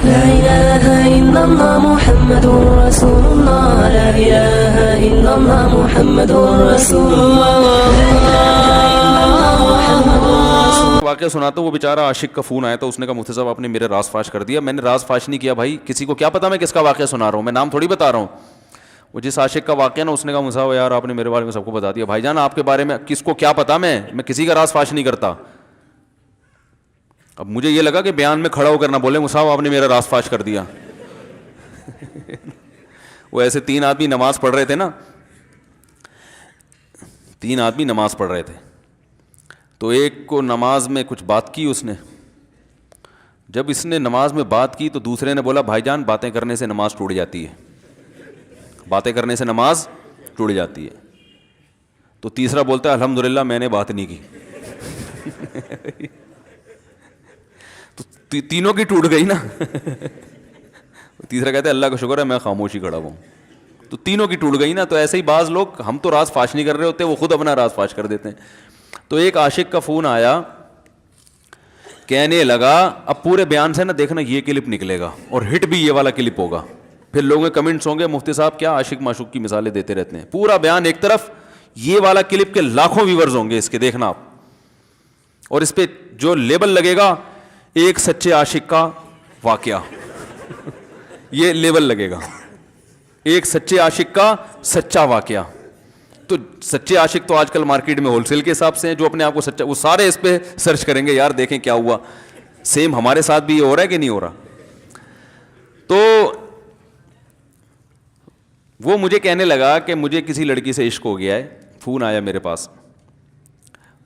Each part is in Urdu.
لا إله إلا الله محمد رسول الله لا إله إلا الله محمد رسول الله واقعہ سناتا ہوں. وہ بیچارہ عاشق کا فون آیا تھا, اس نے کہا مفتی صاحب آپ نے میرے راز فاش کر دیا. میں نے راز فاش نہیں کیا بھائی, کسی کو کیا پتا میں کس کا واقعہ سنا رہا ہوں, میں نام تھوڑی بتا رہا ہوں. وہ جس عاشق کا واقعہ نا, اس نے کہا مفتی صاحب یار آپ نے میرے بارے میں سب کو بتا دیا. بھائی جان آپ کے بارے میں کس کو کیا پتا, میں کسی کا راز فاش نہیں کرتا. اب مجھے یہ لگا کہ بیان میں کھڑا ہو کر نہ بولے مفتی صاحب آپ نے میرا راز فاش کر دیا. وہ ایسے 3 آدمی نماز پڑھ رہے تھے نا, 3 آدمی نماز پڑھ رہے تھے, تو ایک کو نماز میں کچھ بات کی اس نے. جب اس نے نماز میں بات کی تو دوسرے نے بولا بھائی جان باتیں کرنے سے نماز ٹوٹ جاتی ہے, باتیں کرنے سے نماز ٹوٹ جاتی ہے. تو تیسرا بولتا ہے الحمدللہ میں نے بات نہیں کی. تو تینوں کی ٹوٹ گئی نا. تیسرا کہتا ہے اللہ کا شکر ہے میں خاموشی کھڑا ہوں. تو تینوں کی ٹوٹ گئی نا. تو ایسے ہی بعض لوگ, ہم تو راز فاش نہیں کر رہے ہوتے, وہ خود اپنا راز فاش کر دیتے ہیں. تو ایک عاشق کا فون آیا, کہنے لگا اب پورے بیان سے نا دیکھنا یہ کلپ نکلے گا اور ہٹ بھی یہ والا کلپ ہوگا. پھر لوگوں کے کمنٹس ہوں گے مفتی صاحب کیا عاشق معشوق کی مثالیں دیتے رہتے ہیں. پورا بیان ایک طرف, یہ والا کلپ کے لاکھوں ویورز ہوں گے اس کے, دیکھنا آپ. اور اس پہ جو لیبل لگے گا ایک سچے عاشق کا واقعہ, یہ لیبل لگے گا ایک سچے عاشق کا سچا واقعہ. تو سچے عاشق تو آج کل مارکیٹ میں ہول سیل کے حساب سے ہیں, جو اپنے آپ کو سچا, وہ سارے اس پہ سرچ کریں گے یار دیکھیں کیا ہوا. سیم ہمارے ساتھ بھی یہ ہو رہا ہے کہ نہیں ہو رہا. تو وہ مجھے کہنے لگا کہ مجھے کسی لڑکی سے عشق ہو گیا ہے, فون آیا میرے پاس,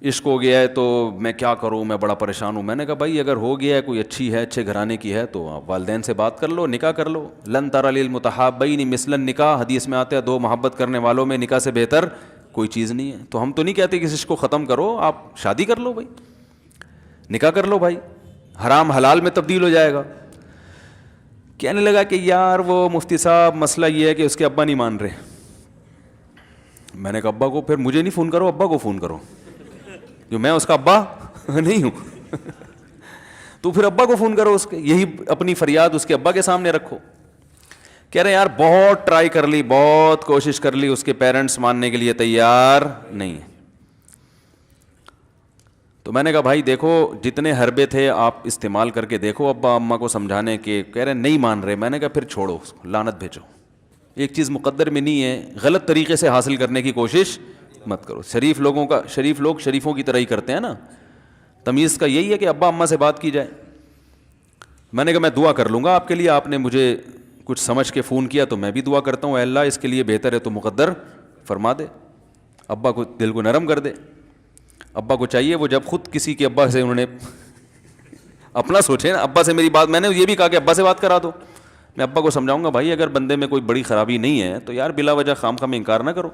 عشق ہو گیا ہے تو میں کیا کروں, میں بڑا پریشان ہوں. میں نے کہا بھائی اگر ہو گیا ہے, کوئی اچھی ہے, اچھے گھرانے کی ہے, تو آپ والدین سے بات کر لو, نکاح کر لو. لن تری للمتحابین مثل النکاح, حدیث میں آتا ہے 2 محبت کرنے والوں میں نکاح سے بہتر کوئی چیز نہیں ہے. تو ہم تو نہیں کہتے کہ اس کو ختم کرو, آپ شادی کر لو بھائی, نکاح کر لو بھائی, حرام حلال میں تبدیل ہو جائے گا. کہنے لگا کہ یار وہ مفتی صاحب مسئلہ یہ ہے کہ اس کے ابا نہیں مان رہے. میں نے کہا ابا کو, پھر مجھے نہیں فون کرو, ابا کو فون کرو, جو میں اس کا ابا نہیں ہوں. تو پھر ابا کو فون کرو اس کے, یہی اپنی فریاد اس کے ابا کے سامنے رکھو. کہہ رہے یار بہت ٹرائی کر لی, بہت کوشش کر لی, اس کے پیرنٹس ماننے کے لیے تیار نہیں. تو میں نے کہا بھائی دیکھو جتنے حربے تھے آپ استعمال کر کے دیکھو ابا اماں کو سمجھانے کے. کہہ رہے نہیں مان رہے. میں نے کہا پھر چھوڑو اس کو, لعنت بھیجو. ایک چیز مقدر میں نہیں ہے, غلط طریقے سے حاصل کرنے کی کوشش مت کرو. شریف لوگ شریفوں کی طرح ہی کرتے ہیں نا. تمیز کا یہی ہے کہ ابا اماں سے بات کی جائے. میں نے کہا میں دعا کر لوں گا آپ کے لیے, آپ نے مجھے کچھ سمجھ کے فون کیا تو میں بھی دعا کرتا ہوں, اے اللہ اس کے لیے بہتر ہے تو مقدر فرما دے, ابا کو دل کو نرم کر دے. ابا کو چاہیے وہ جب خود کسی کے ابا سے انہوں نے اپنا سوچے نا, ابا سے میری بات, میں نے یہ بھی کہا کہ ابا سے بات کرا دو. میں ابا کو سمجھاؤں گا بھائی اگر بندے میں کوئی بڑی خرابی نہیں ہے تو یار بلا وجہ خام خواہ انکار نہ کرو.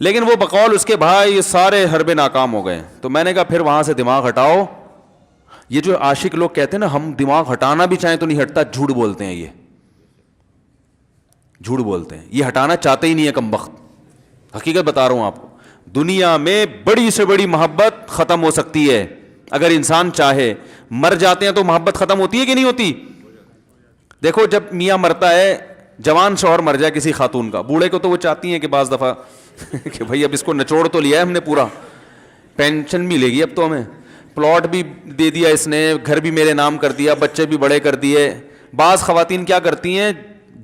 لیکن وہ بقول اس کے بھائی یہ سارے حربے ناکام ہو گئے. تو میں نے کہا پھر وہاں سے دماغ ہٹاؤ. یہ جو عاشق لوگ کہتے ہیں نا ہم دماغ ہٹانا بھی چاہیں تو نہیں ہٹتا, جھوٹ بولتے ہیں, یہ جھوٹ بولتے ہیں, یہ ہٹانا چاہتے ہی نہیں ہے کمبخت. حقیقت بتا رہا ہوں آپ کو, دنیا میں بڑی سے بڑی محبت ختم ہو سکتی ہے اگر انسان چاہے. مر جاتے ہیں تو محبت ختم ہوتی ہے کہ نہیں ہوتی؟ دیکھو جب میاں مرتا ہے, جوان شوہر مر جائے کسی خاتون کا, بوڑھے کو تو وہ چاہتی ہیں کہ بعض دفعہ کہ بھائی اب اس کو نچوڑ تو لیا ہے ہم نے, پورا پینشن ملے گی اب تو ہمیں, پلاٹ بھی دے دیا اس نے, گھر بھی میرے نام کر دیا, بچے بھی بڑے کر دیے. بعض خواتین کیا کرتی ہیں,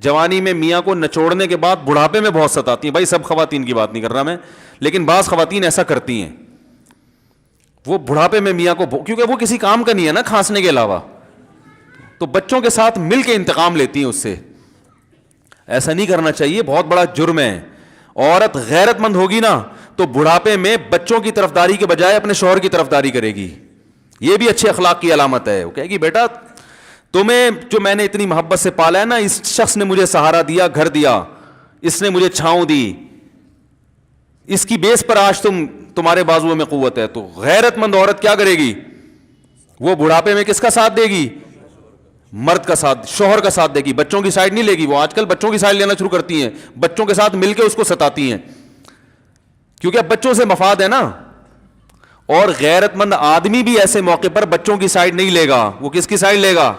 جوانی میں میاں کو نچوڑنے کے بعد بڑھاپے میں بہت ستاتی ہیں. بھائی سب خواتین کی بات نہیں کر رہا میں, لیکن بعض خواتین ایسا کرتی ہیں, وہ بڑھاپے میں میاں کو, کیونکہ وہ کسی کام کا نہیں ہے نا کھانسنے کے علاوہ, تو بچوں کے ساتھ مل کے انتقام لیتی ہیں اس سے. ایسا نہیں کرنا چاہیے, بہت بڑا جرم ہے. عورت غیرت مند ہوگی نا تو بڑھاپے میں بچوں کی طرفداری کے بجائے اپنے شوہر کی طرفداری کرے گی. یہ بھی اچھے اخلاق کی علامت ہے. وہ کہے گی بیٹا تمہیں جو میں نے اتنی محبت سے پالا ہے نا, اس شخص نے مجھے سہارا دیا, گھر دیا, اس نے مجھے چھاؤں دی, اس کی بیس پر آج تمہارے بازوؤں میں قوت ہے. تو غیرت مند عورت کیا کرے گی, وہ بڑھاپے میں کس کا ساتھ دے گی؟ مرد کا ساتھ, شوہر کا ساتھ دے گی, بچوں کی سائڈ نہیں لے گی. وہ آج کل بچوں کی سائڈ لینا شروع کرتی ہیں, بچوں کے ساتھ مل کے اس کو ستاتی ہیں, کیونکہ اب بچوں سے مفاد ہے نا. اور غیرت مند آدمی بھی ایسے موقع پر بچوں کی سائڈ نہیں لے گا, وہ کس کی سائڈ لے گا؟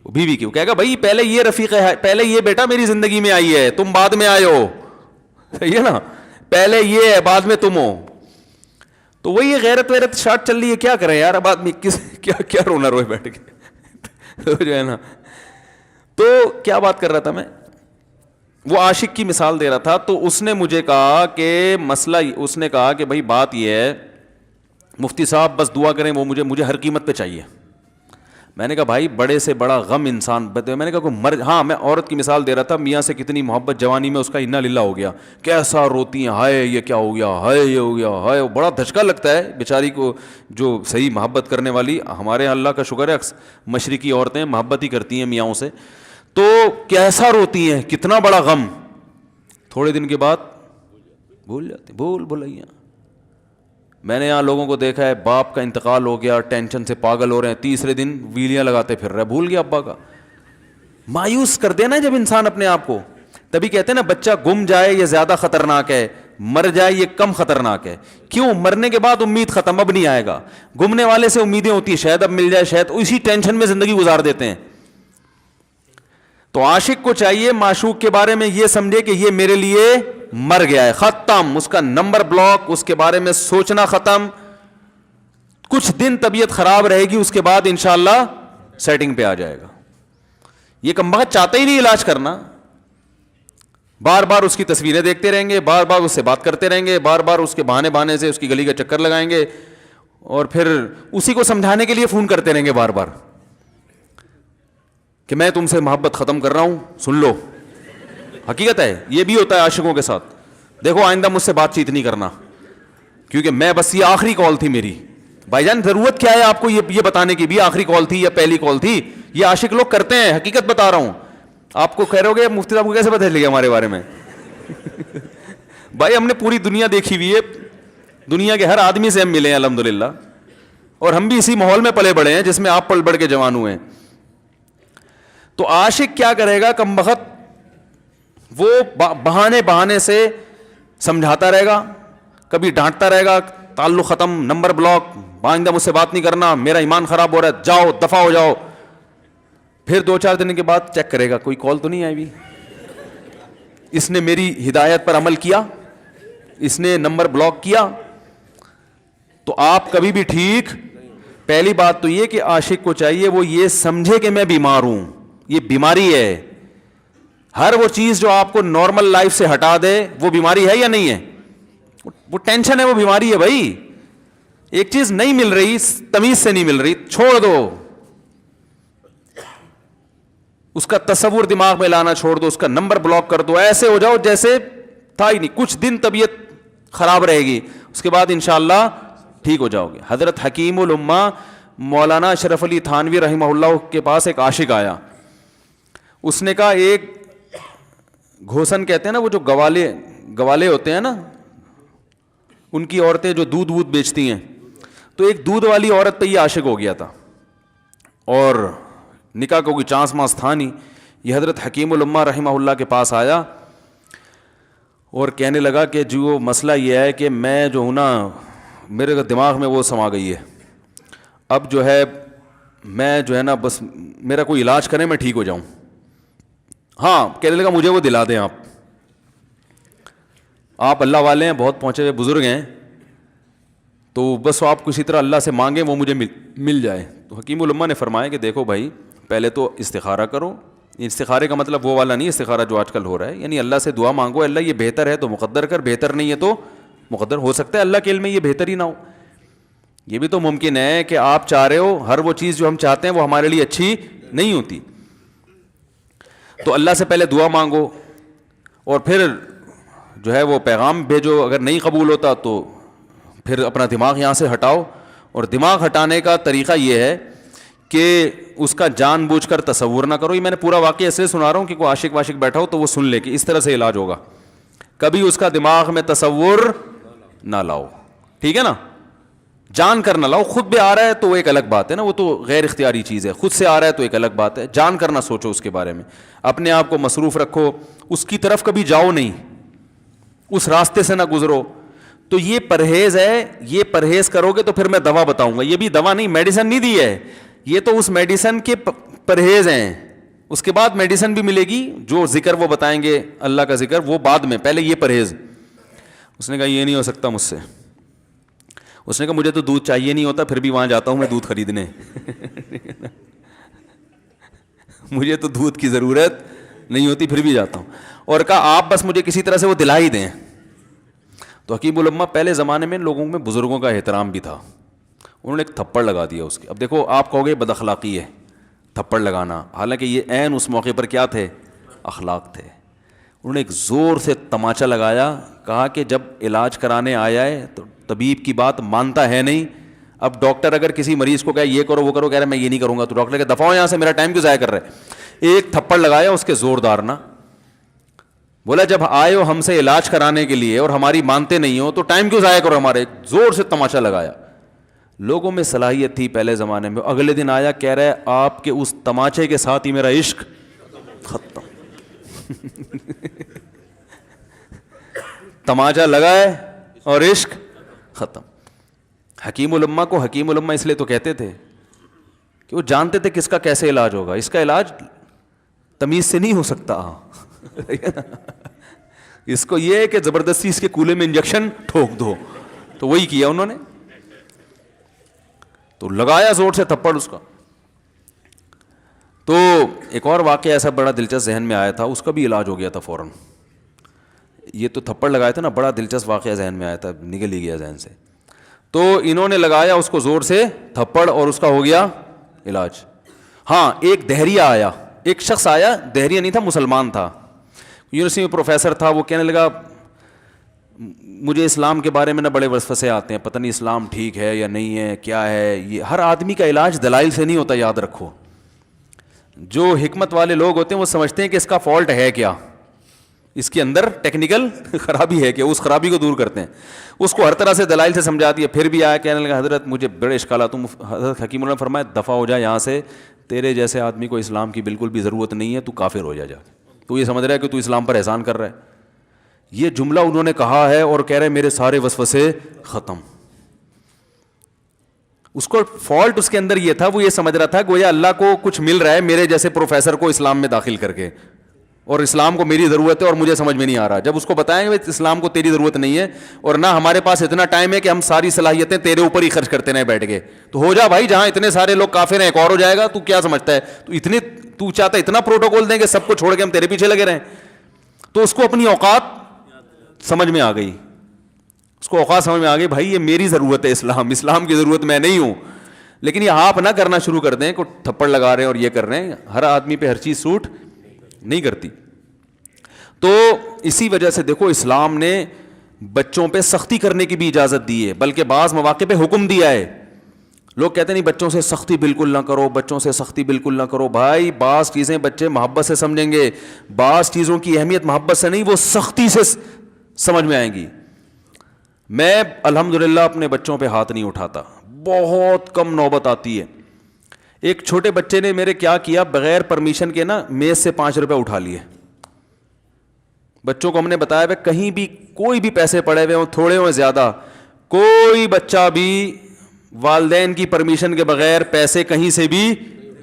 بیوی کی, وہ کہے گا بھائی پہلے یہ رفیق ہے, پہلے یہ بیٹا میری زندگی میں آئی ہے, تم بعد میں آئے ہو, صحیح ہے نا, پہلے یہ ہے بعد میں تم ہو. تو وہی غیرت ویرت شارٹ چل رہی ہے, کیا کریں یار اب آدمی کس کیا رونا روئے بیٹھ کے تو جو ہے نا. تو کیا بات کر رہا تھا میں, وہ عاشق کی مثال دے رہا تھا. تو اس نے مجھے کہا کہ مسئلہ, اس نے کہا کہ بھائی بات یہ ہے مفتی صاحب بس دعا کریں, وہ مجھے ہر قیمت پہ چاہیے. میں نے کہا بھائی بڑے سے بڑا غم انسان, میں نے کہا کوئی ہاں میں عورت کی مثال دے رہا تھا, میاں سے کتنی محبت جوانی میں اس کا انا للہ ہو گیا, کیسا روتی ہیں, ہائے یہ کیا ہو گیا, ہائے یہ ہو گیا, ہائے, بڑا دھچکا لگتا ہے بیچاری کو جو صحیح محبت کرنے والی. ہمارے اللہ کا شکر ہے مشرقی عورتیں محبت ہی کرتی ہیں میاں سے, تو کیسا روتی ہیں, کتنا بڑا غم. تھوڑے دن کے بعد بھول جاتے, بھلائیاں. میں نے یہاں لوگوں کو دیکھا ہے باپ کا انتقال ہو گیا, ٹینشن سے پاگل ہو رہے ہیں, تیسرے دن ویلیاں لگاتے پھر رہے, بھول گیا ابا کا. مایوس کر دینا جب انسان اپنے آپ کو. تبھی کہتے ہیں نا بچہ گم جائے یہ زیادہ خطرناک ہے, مر جائے یہ کم خطرناک ہے. کیوں؟ مرنے کے بعد امید ختم, اب نہیں آئے گا. گمنے والے سے امیدیں ہوتی ہیں شاید اب مل جائے, شاید اسی ٹینشن میں زندگی گزار دیتے ہیں. تو عاشق کو چاہیے معشوق کے بارے میں یہ سمجھے کہ یہ میرے لیے مر گیا ہے, ختم, اس کا نمبر بلاک, اس کے بارے میں سوچنا ختم. کچھ دن طبیعت خراب رہے گی, اس کے بعد انشاءاللہ سیٹنگ پہ آ جائے گا. یہ کمبخت چاہتا ہی نہیں علاج کرنا, بار بار اس کی تصویریں دیکھتے رہیں گے, بار بار اس سے بات کرتے رہیں گے, بار بار اس کے بہانے سے اس کی گلی کا چکر لگائیں گے, اور پھر اسی کو سمجھانے کے لیے فون کرتے رہیں گے بار بار کہ میں تم سے محبت ختم کر رہا ہوں, سن لو. حقیقت ہے یہ بھی ہوتا ہے عاشقوں کے ساتھ. دیکھو آئندہ مجھ سے بات چیت نہیں کرنا کیونکہ میں بس یہ آخری کال تھی میری. بھائی جان ضرورت کیا ہے آپ کو یہ بتانے کی بھی آخری کال تھی یا پہلی کال تھی؟ یہ عاشق لوگ کرتے ہیں, حقیقت بتا رہا ہوں. آپ کو کہہ رہے ہو گے مفتی صاحب کو کیسے پتہ چل گیا ہمارے بارے میں بھائی ہم نے پوری دنیا دیکھی ہوئی ہے, دنیا کے ہر آدمی سے ہم ملے ہیں الحمدللہ, اور ہم بھی اسی ماحول میں پلے بڑے ہیں جس میں آپ پل بڑھ کے جوان ہوئے ہیں. تو عاشق کیا کرے گا کمبخت, وہ بہانے سے سمجھاتا رہے گا, کبھی ڈانٹتا رہے گا, تعلق ختم, نمبر بلاک, آئندہ مجھ سے بات نہیں کرنا, میرا ایمان خراب ہو رہا ہے, جاؤ دفع ہو جاؤ. پھر 2-4 دن کے بعد چیک کرے گا کوئی کال تو نہیں آئی بھی, اس نے میری ہدایت پر عمل کیا, اس نے نمبر بلاک کیا. تو آپ کبھی بھی ٹھیک. پہلی بات تو یہ کہ عاشق کو چاہیے وہ یہ سمجھے کہ میں بیمار ہوں, یہ بیماری ہے. ہر وہ چیز جو آپ کو نارمل لائف سے ہٹا دے وہ بیماری ہے یا نہیں ہے؟ وہ ٹینشن ہے, وہ بیماری ہے بھائی. ایک چیز نہیں مل رہی, تمیز سے نہیں مل رہی, چھوڑ دو, اس کا تصور دماغ میں لانا چھوڑ دو, اس کا نمبر بلاک کر دو, ایسے ہو جاؤ جیسے تھا ہی نہیں. کچھ دن طبیعت خراب رہے گی, اس کے بعد انشاءاللہ ٹھیک ہو جاؤ گے. حضرت حکیم الامہ مولانا اشرف علی تھانوی رحمہ اللہ کے پاس ایک عاشق آیا. اس نے کہا ایک گھوسن کہتے ہیں نا, وہ جو گوالے ہوتے ہیں نا, ان کی عورتیں جو دودھ بیچتی ہیں, تو ایک دودھ والی عورت پہ یہ عاشق ہو گیا تھا, اور نکاح کو کوئی چانس مانس تھا نہیں. یہ حضرت حکیم الامہ رحمہ اللہ کے پاس آیا اور کہنے لگا کہ جو مسئلہ یہ ہے کہ میں جو ہوں نا, میرے دماغ میں وہ سما گئی ہے, اب جو ہے میں جو ہے نا بس میرا کوئی علاج کریں میں ٹھیک ہو جاؤں. ہاں, کہنے لگا مجھے وہ دلا دیں آپ اللہ والے ہیں, بہت پہنچے ہوئے بزرگ ہیں, تو بس آپ کسی طرح اللہ سے مانگیں وہ مجھے مل جائے. تو حکیم الامہ نے فرمایا کہ دیکھو بھائی, پہلے تو استخارہ کرو. استخارے کا مطلب وہ والا نہیں استخارہ جو آج کل ہو رہا ہے, یعنی اللہ سے دعا مانگو, اللہ یہ بہتر ہے تو مقدر کر, بہتر نہیں ہے تو مقدر. ہو سکتا ہے اللہ کے علم میں یہ بہتر ہی نہ ہو, یہ بھی تو ممکن ہے کہ آپ چاہ رہے ہو ہر وہ چیز جو ہم چاہتے ہیں وہ ہمارے لیے اچھی نہیں ہوتی. تو اللہ سے پہلے دعا مانگو, اور پھر جو ہے وہ پیغام بھیجو. اگر نہیں قبول ہوتا تو پھر اپنا دماغ یہاں سے ہٹاؤ. اور دماغ ہٹانے کا طریقہ یہ ہے کہ اس کا جان بوجھ کر تصور نہ کرو. یہ میں نے پورا واقعہ اس لیے سنا رہا ہوں کہ کوئی عاشق واشق بیٹھا ہو تو وہ سن لے کہ اس طرح سے علاج ہوگا. کبھی اس کا دماغ میں تصور نہ لاؤ, ٹھیک ہے نا, جان کر نہ لاؤ. خود بھی آ رہا ہے تو وہ ایک الگ بات ہے نا, وہ تو غیر اختیاری چیز ہے. خود سے آ رہا ہے تو ایک الگ بات ہے. جان کر نہ سوچو اس کے بارے میں, اپنے آپ کو مصروف رکھو, اس کی طرف کبھی جاؤ نہیں, اس راستے سے نہ گزرو. تو یہ پرہیز ہے, یہ پرہیز کرو گے تو پھر میں دوا بتاؤں گا. یہ بھی دوا نہیں, میڈیسن نہیں دی ہے, یہ تو اس میڈیسن کے پرہیز ہیں, اس کے بعد میڈیسن بھی ملے گی, جو ذکر وہ بتائیں گے اللہ کا ذکر وہ بعد میں, پہلے یہ پرہیز. اس نے کہا یہ نہیں ہو سکتا مجھ سے. اس نے کہا مجھے تو دودھ چاہیے نہیں ہوتا, پھر بھی وہاں جاتا ہوں میں دودھ خریدنے. مجھے تو دودھ کی ضرورت نہیں ہوتی, پھر بھی جاتا ہوں. اور کہا آپ بس مجھے کسی طرح سے وہ دلا ہی دیں. تو حکیم الامہ پہلے زمانے میں لوگوں میں بزرگوں کا احترام بھی تھا, انہوں نے ایک تھپڑ لگا دیا اس کے. اب دیکھو آپ کہو گے بد اخلاقی ہے تھپڑ لگانا, حالانکہ یہ عین اس موقع پر کیا تھے, اخلاق تھے. انہوں نے ایک زور سے تماچا لگایا, کہا کہ جب علاج کرانے آیا ہے تو طبیب کی بات مانتا ہے نہیں. اب ڈاکٹر اگر کسی مریض کو کہے یہ کرو وہ کرو, کہہ رہا ہے میں یہ نہیں کروں گا, تو ڈاکٹر کہ دفعہ ہو یہاں سے, میرا ٹائم کیوں ضائع کر رہے ہیں. ایک تھپڑ لگایا اس کے زوردار نا, بولا جب آئے ہو ہم سے علاج کرانے کے لیے اور ہماری مانتے نہیں ہو تو ٹائم کیوں ضائع کرو ہمارے. زور سے تماچا لگایا. لوگوں میں صلاحیت تھی پہلے زمانے میں. اگلے دن آیا کہہ رہا ہے آپ کے اس تماچے کے ساتھ ہی میرا عشق ختم. تماچا لگائے اور عشق ختم. حکیم الامہ کو حکیم الامہ اس لیے تو کہتے تھے کہ وہ جانتے تھے کس کا کیسے علاج ہوگا. اس کا علاج تمیز سے نہیں ہو سکتا. اس کو یہ ہے کہ زبردستی اس کے کولے میں انجیکشن ٹھوک دو, تو وہی کیا انہوں نے. تو لگایا زور سے تھپڑ اس کا. تو ایک اور واقعہ ایسا بڑا دلچسپ ذہن میں آیا تھا, اس کا بھی علاج ہو گیا تھا فوراً. یہ تو تھپڑ لگایا تھا نا, بڑا دلچسپ واقعہ ذہن میں آیا تھا, نکل ہی گیا ذہن سے. تو انہوں نے لگایا اس کو زور سے تھپڑ اور اس کا ہو گیا علاج. ہاں ایک دہریہ آیا, ایک شخص آیا, دہریہ نہیں تھا مسلمان تھا, یونیورسٹی میں پروفیسر تھا. وہ کہنے لگا مجھے اسلام کے بارے میں نہ بڑے وسوسے آتے ہیں, پتہ نہیں اسلام ٹھیک ہے یا نہیں ہے, کیا ہے یہ. ہر آدمی کا علاج دلائل سے نہیں ہوتا, یاد رکھو. جو حکمت والے لوگ ہوتے ہیں وہ سمجھتے ہیں کہ اس کا فالٹ ہے کیا, اس کے اندر ٹیکنیکل خرابی ہے کہ اس خرابی کو دور کرتے ہیں. اس کو ہر طرح سے دلائل سے سمجھا دیا. پھر بھی آیا کہنے لگا حضرت مجھے بڑے اشکالات. حضرت حکیم اللہ نے فرمایا دفع ہو جا یہاں سے, تیرے جیسے آدمی کو اسلام کی بالکل بھی ضرورت نہیں ہے, تو کافر ہو جا. تو یہ سمجھ رہا ہے کہ تو اسلام پر احسان کر رہا ہے. یہ جملہ انہوں نے کہا ہے اور کہہ رہے میرے سارے وسوسے ختم. اس کو فالٹ اس کے اندر یہ تھا, وہ یہ سمجھ رہا تھا گویا اللہ کو کچھ مل رہا ہے میرے جیسے پروفیسر کو اسلام میں داخل کر کے, اور اسلام کو میری ضرورت ہے اور مجھے سمجھ میں نہیں آ رہا. جب اس کو بتائیں گے اسلام کو تیری ضرورت نہیں ہے اور نہ ہمارے پاس اتنا ٹائم ہے کہ ہم ساری صلاحیتیں تیرے اوپر ہی خرچ کرتے رہیں بیٹھ کے, تو ہو جا بھائی, جہاں اتنے سارے لوگ کافر ہیں ایک اور ہو جائے گا. تو کیا سمجھتا ہے تو چاہتا ہے اتنا پروٹوکول دیں کہ سب کو چھوڑ کے ہم تیرے پیچھے لگے رہیں. تو اس کو اپنی اوقات سمجھ میں آ گئی, اس کو اوقات سمجھ میں آ گئی, بھائی یہ میری ضرورت ہے اسلام کی ضرورت میں نہیں ہوں. لیکن یہ آپ نہ کرنا شروع کر دیں کہ تھپڑ لگا رہے ہیں اور یہ کر رہے ہیں. ہر آدمی پہ ہر چیز سوٹ نہیں کرتی. تو اسی وجہ سے دیکھو اسلام نے بچوں پہ سختی کرنے کی بھی اجازت دی ہے, بلکہ بعض مواقع پہ حکم دیا ہے. لوگ کہتے ہیں نہیں بچوں سے سختی بالکل نہ کرو, بچوں سے سختی بالکل نہ کرو. بھائی بعض چیزیں بچے محبت سے سمجھیں گے, بعض چیزوں کی اہمیت محبت سے نہیں, وہ سختی سے سمجھ میں آئیں گی. میں الحمدللہ اپنے بچوں پہ ہاتھ نہیں اٹھاتا, بہت کم نوبت آتی ہے. ایک چھوٹے بچے نے میرے کیا کیا, بغیر پرمیشن کے نا میز سے 5 روپے اٹھا لیے. بچوں کو ہم نے بتایا کہ کہیں بھی کوئی بھی پیسے پڑے ہوئے ہوں, تھوڑے ہوں زیادہ, کوئی بچہ بھی والدین کی پرمیشن کے بغیر پیسے کہیں سے بھی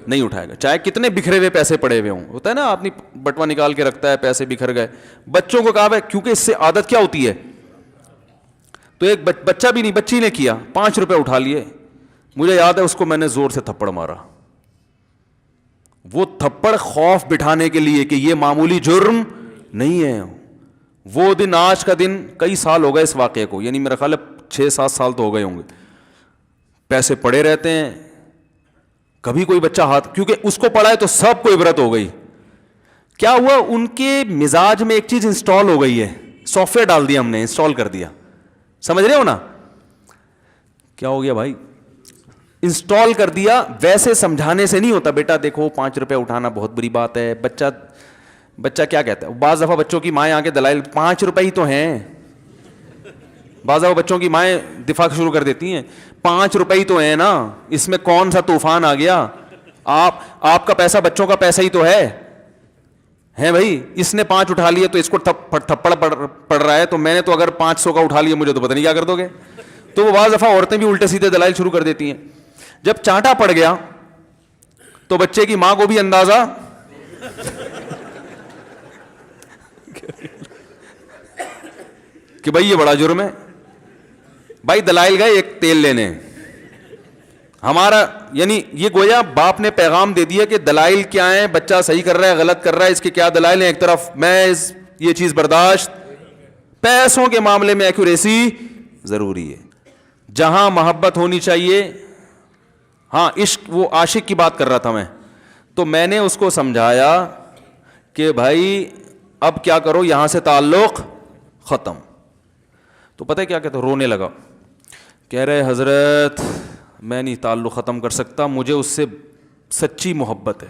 نہیں اٹھائے گا, چاہے کتنے بکھرے ہوئے پیسے پڑے ہوئے ہوں. ہوتا ہے نا آدمی بٹوا نکال کے رکھتا ہے, پیسے بکھر گئے. بچوں کو کہا ہے کیونکہ اس سے عادت کیا ہوتی ہے. تو ایک بچہ بھی نہیں, بچی نے کیا, 5 روپے اٹھا لیے. مجھے یاد ہے اس کو میں نے زور سے تھپڑ مارا. وہ تھپڑ خوف بٹھانے کے لیے کہ یہ معمولی جرم نہیں ہے. وہ دن آج کا دن کئی سال ہو گئے اس واقعے کو, یعنی میرا خیال ہے 6-7 سال تو ہو گئے ہوں گے. پیسے پڑے رہتے ہیں, کبھی کوئی بچہ ہاتھ, کیونکہ اس کو پڑا ہے تو سب کو عبرت ہو گئی. کیا ہوا, ان کے مزاج میں ایک چیز انسٹال ہو گئی ہے, سافٹ ویئر ڈال دیا ہم نے, انسٹال کر دیا. سمجھ رہے ہو نا کیا ہو گیا بھائی, انسٹال کر دیا. ویسے سمجھانے سے نہیں ہوتا, بیٹا دیکھو 5 روپے اٹھانا بہت بری بات ہے. بچہ کیا کہتا ہے, بعض دفعہ بچوں کی مائیں آ کے دلائل 5 روپے ہی تو ہیں, بعض دفعہ بچوں کی مائیں دفاع شروع کر دیتی ہیں 5 روپے ہی تو ہیں نا, اس میں کون سا طوفان آ گیا. آپ کا پیسہ بچوں کا پیسہ ہی تو ہے بھائی. اس نے 5 اٹھا لیے تو اس کو تھپڑ پڑ رہا ہے, تو میں نے تو اگر 500 کا اٹھا لیا مجھے تو پتہ نہیں کیا کر دو گے. تو وہ بعض دفعہ عورتیں بھی الٹے سیدھے دلائل شروع کر دیتی ہیں. جب چانٹا پڑ گیا تو بچے کی ماں کو بھی اندازہ کہ بھائی یہ بڑا جرم ہے. بھائی دلائل گئے ایک تیل لینے, ہمارا یعنی یہ گویا باپ نے پیغام دے دیا کہ دلائل کیا ہیں, بچہ صحیح کر رہا ہے غلط کر رہا ہے, اس کے کیا دلائل ہیں. ایک طرف محض یہ چیز برداشت, پیسوں کے معاملے میں ایکوریسی ضروری ہے. جہاں محبت ہونی چاہیے, ہاں عشق, وہ عاشق کی بات کر رہا تھا میں, تو میں نے اس کو سمجھایا کہ بھائی اب کیا کرو, یہاں سے تعلق ختم. تو پتہ ہے کیا کہتا, رونے لگا, کہہ رہے حضرت میں نہیں تعلق ختم کر سکتا, مجھے اس سے سچی محبت ہے,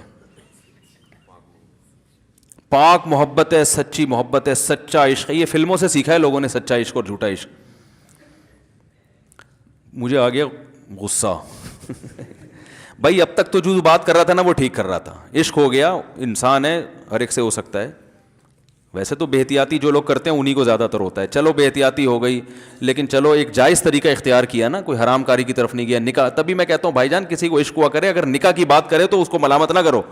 پاک محبت ہے, سچی محبت ہے, سچا عشق ہے. یہ فلموں سے سیکھا ہے لوگوں نے سچا عشق اور جھوٹا عشق. مجھے آ گیا غصہ. بھائی اب تک تو جو بات کر رہا تھا نا وہ ٹھیک کر رہا تھا, عشق ہو گیا, انسان ہے, ہر ایک سے ہو سکتا ہے. ویسے تو بے احتیاطی جو لوگ کرتے ہیں انہی کو زیادہ تر ہوتا ہے. چلو بے احتیاطی ہو گئی, لیکن چلو ایک جائز طریقہ اختیار کیا نا, کوئی حرام کاری کی طرف نہیں گیا. نکاح, تبھی میں کہتا ہوں بھائی جان کسی کو عشق ہوا کرے, اگر نکاح کی بات کرے تو اس کو ملامت نہ کرو.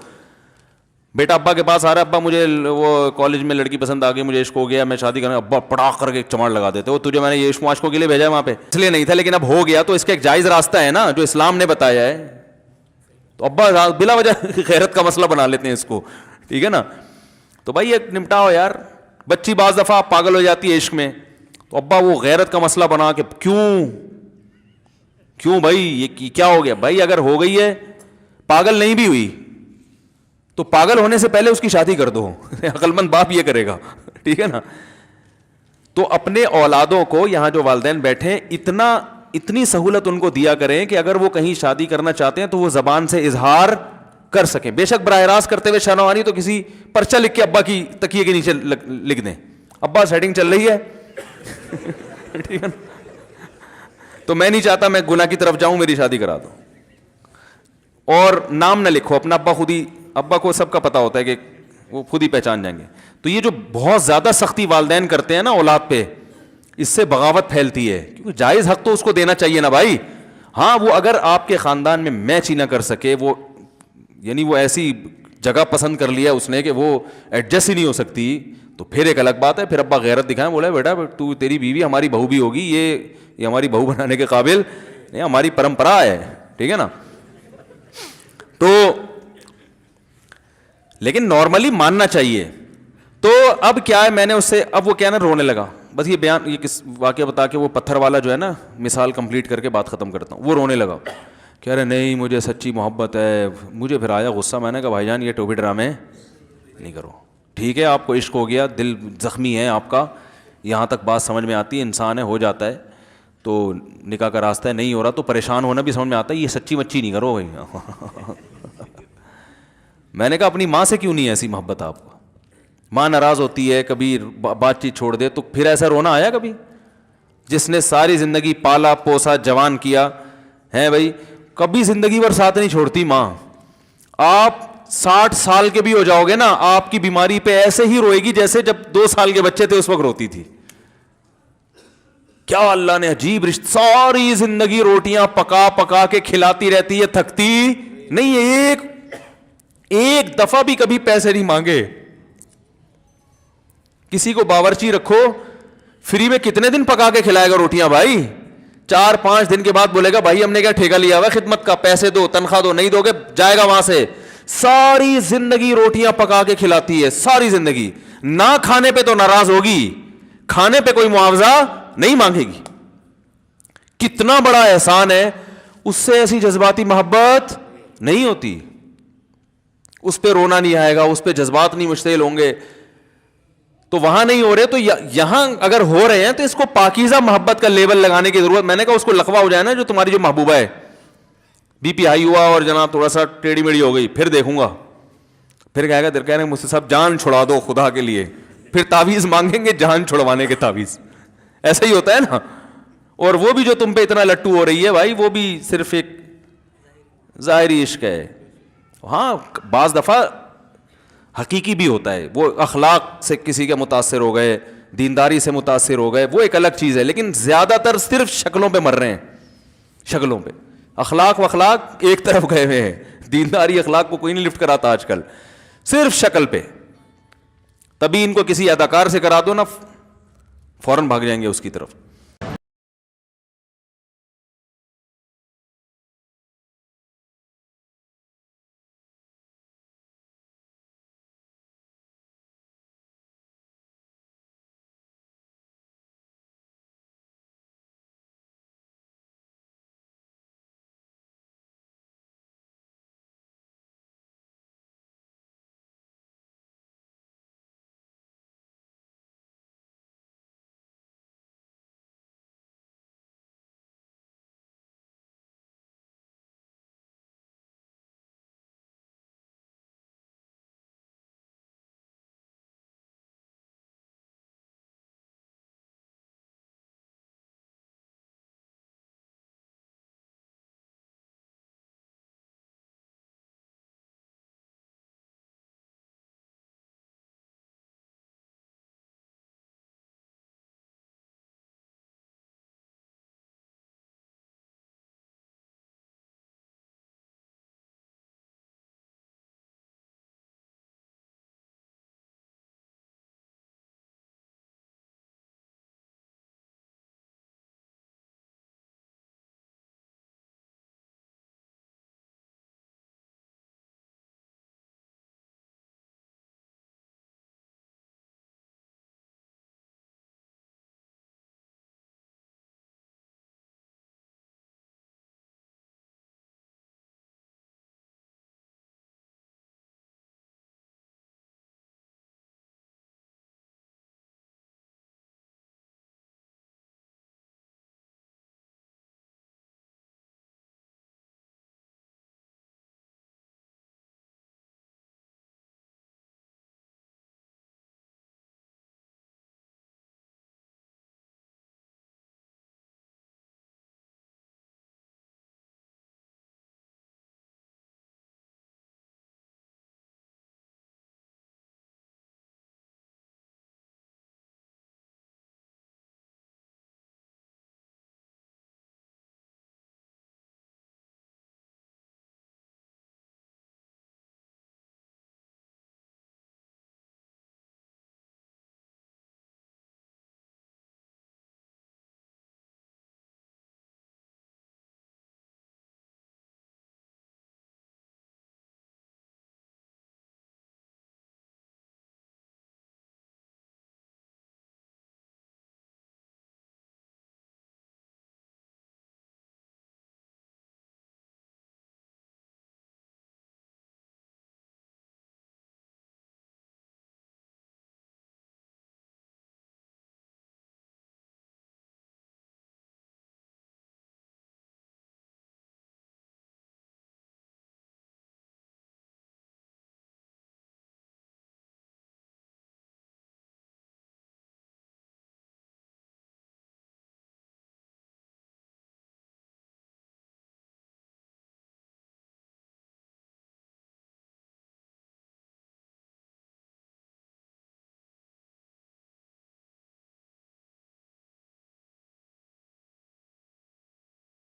بیٹا ابا کے پاس آ رہا ہے, ابا مجھے وہ کالج میں لڑکی پسند آ گئی, مجھے عشق ہو گیا, میں شادی کرنا, ابا پڑاخ کر کے چماڑ لگا دیتے ہو, تجھے میں نے یہ عشق معاشقوں کے لیے بھیجا ہے وہاں پہ, اس لیے نہیں تھا, لیکن اب ہو گیا تو اس کا ایک جائز راستہ ہے نا جو اسلام نے بتایا ہے. تو ابا بلا وجہ غیرت کا مسئلہ بنا لیتے ہیں اس کو, ٹھیک ہے نا. تو بھائی ایک نمٹاؤ یار. بچی بعض دفعہ پاگل ہو جاتی ہے عشق میں, تو ابا وہ غیرت کا مسئلہ بنا کے کیوں بھائی یہ کیا ہو گیا. بھائی اگر ہو گئی ہے, پاگل نہیں بھی ہوئی تو پاگل ہونے سے پہلے اس کی شادی کر دو. عقل مند باپ یہ کرے گا, ٹھیک ہے نا. تو اپنے اولادوں کو, یہاں جو والدین بیٹھے, اتنی سہولت ان کو دیا کریں کہ اگر وہ کہیں شادی کرنا چاہتے ہیں تو وہ زبان سے اظہار کر سکیں. بے شک براہ راست کرتے ہوئے شرم آنی تو کسی پرچہ لکھ کے ابا کی تکیے کے نیچے لکھ دیں, ابا سیٹنگ چل رہی ہے, ٹھیک ہے نا. تو میں نہیں چاہتا میں گناہ کی طرف جاؤں, میری شادی کرا دو. اور نام نہ لکھو اپنا, ابا خود ہی, ابا کو سب کا پتا ہوتا ہے کہ وہ خود ہی پہچان جائیں گے. تو یہ جو بہت زیادہ سختی والدین کرتے ہیں نا اولاد پہ, اس سے بغاوت پھیلتی ہے, کیونکہ جائز حق تو اس کو دینا چاہیے نا بھائی. ہاں وہ اگر آپ کے خاندان میں میچ ہی نہ کر سکے, وہ یعنی وہ ایسی جگہ پسند کر لیا اس نے کہ وہ ایڈجسٹ ہی نہیں ہو سکتی, تو پھر ایک الگ بات ہے. پھر ابا غیرت دکھائیں, بولا بیٹا تو تیری بیوی ہماری بہو بھی ہوگی, یہ ہماری بہو بنانے کے قابل, یہ ہماری پرمپرا ہے, ٹھیک ہے نا. تو لیکن نارملی ماننا چاہیے. تو اب کیا ہے, میں نے اس سے, اب وہ کیا نا رونے لگا. بس یہ بیان, یہ کس واقعہ بتا کے وہ پتھر والا جو ہے نا مثال کمپلیٹ کر کے بات ختم کرتا ہوں. وہ رونے لگا, کہہ رہے نہیں مجھے سچی محبت ہے. مجھے پھر آیا غصہ, میں نے کہا بھائی جان یہ ٹوپی ڈرامے نہیں کرو. ٹھیک ہے آپ کو عشق ہو گیا, دل زخمی ہے آپ کا, یہاں تک بات سمجھ میں آتی ہے, انسان ہے, ہو جاتا ہے, تو نکاح کا راستہ ہے, نہیں ہو رہا تو پریشان ہونا بھی سمجھ میں آتا ہے, یہ سچی مچی نہیں کرو بھائی. میں نے کہا اپنی ماں سے کیوں نہیں ایسی محبت آپ کو, ماں ناراض ہوتی ہے, کبھی بات چیت چھوڑ دے تو پھر ایسا رونا آیا کبھی؟ جس نے ساری زندگی پالا پوسا جوان کیا ہے بھائی, کبھی زندگی بھر ساتھ نہیں چھوڑتی ماں. آپ 60 سال کے بھی ہو جاؤ گے نا, آپ کی بیماری پہ ایسے ہی روئے گی جیسے جب 2 سال کے بچے تھے اس وقت روتی تھی. کیا اللہ نے عجیب رشتہ, ساری زندگی روٹیاں پکا پکا کے کھلاتی رہتی ہے, تھکتی نہیں ہے, ایک دفعہ بھی کبھی پیسے نہیں مانگے. کسی کو باورچی رکھو, فری میں کتنے دن پکا کے کھلائے گا روٹیاں بھائی؟ 4-5 دن کے بعد بولے گا بھائی ہم نے کیا ٹھیکہ لیا ہوا خدمت کا, پیسے دو, تنخواہ دو, نہیں دو گے جائے گا وہاں سے. ساری زندگی روٹیاں پکا کے کھلاتی ہے, ساری زندگی. نہ کھانے پہ تو ناراض ہوگی, کھانے پہ کوئی معاوضہ نہیں مانگے گی. کتنا بڑا احسان ہے, اس سے ایسی جذباتی محبت نہیں ہوتی. اس پہ رونا نہیں آئے گا, اس پہ جذبات نہیں مشتعل ہوں گے. تو وہاں نہیں ہو رہے تو یہاں اگر ہو رہے ہیں تو اس کو پاکیزہ محبت کا لیبل لگانے کی ضرورت. میں نے کہا اس کو لقبہ ہو جائے نا جو تمہاری جو محبوبہ ہے, بی پی ہائی ہوا اور جناب تھوڑا سا ٹیڑھی میڑھی ہو گئی, پھر دیکھوں گا, پھر کہے گا کہہ رہے ہیں مجھ سے سب جان چھڑا دو خدا کے لیے, پھر تعویذ مانگیں گے جان چھڑوانے کے تعویذ. ایسا ہی ہوتا ہے نا. اور وہ بھی جو تم پہ اتنا لٹو ہو رہی ہے بھائی, وہ بھی صرف ایک ظاہری عشق ہے. ہاں بعض دفعہ حقیقی بھی ہوتا ہے, وہ اخلاق سے کسی کے متاثر ہو گئے, دینداری سے متاثر ہو گئے, وہ ایک الگ چیز ہے. لیکن زیادہ تر صرف شکلوں پہ مر رہے ہیں, شکلوں پہ. اخلاق ایک طرف گئے ہوئے ہیں, دینداری اخلاق کو کوئی نہیں لفٹ کراتا آج کل, صرف شکل پہ. تبھی ان کو کسی اداکار سے کرا دو نا, فوراً بھاگ جائیں گے اس کی طرف.